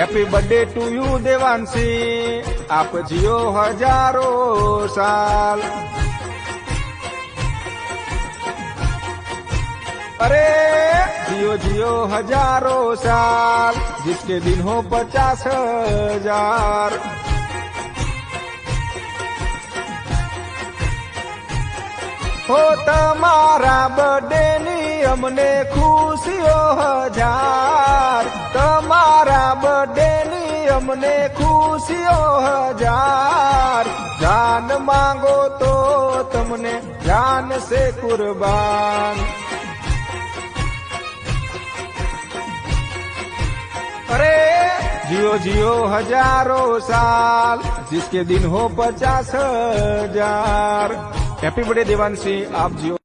Happy birthday to you Devanshi, आप जियो हजारों साल। अरे जियो जियो हजारों साल, जिसके दिन हो 50,000। हो तमारा बर्थडे नी अमने खुशियो हजार, तमारा बर्थडे नी अमने खुशियो हजार। जान मांगो तो तमने जान से कुर्बान। अरे जियो जियो हजारों साल, जिसके दिन हो 50,000। हैप्पी बर्थडे देवांशी, आप जियो।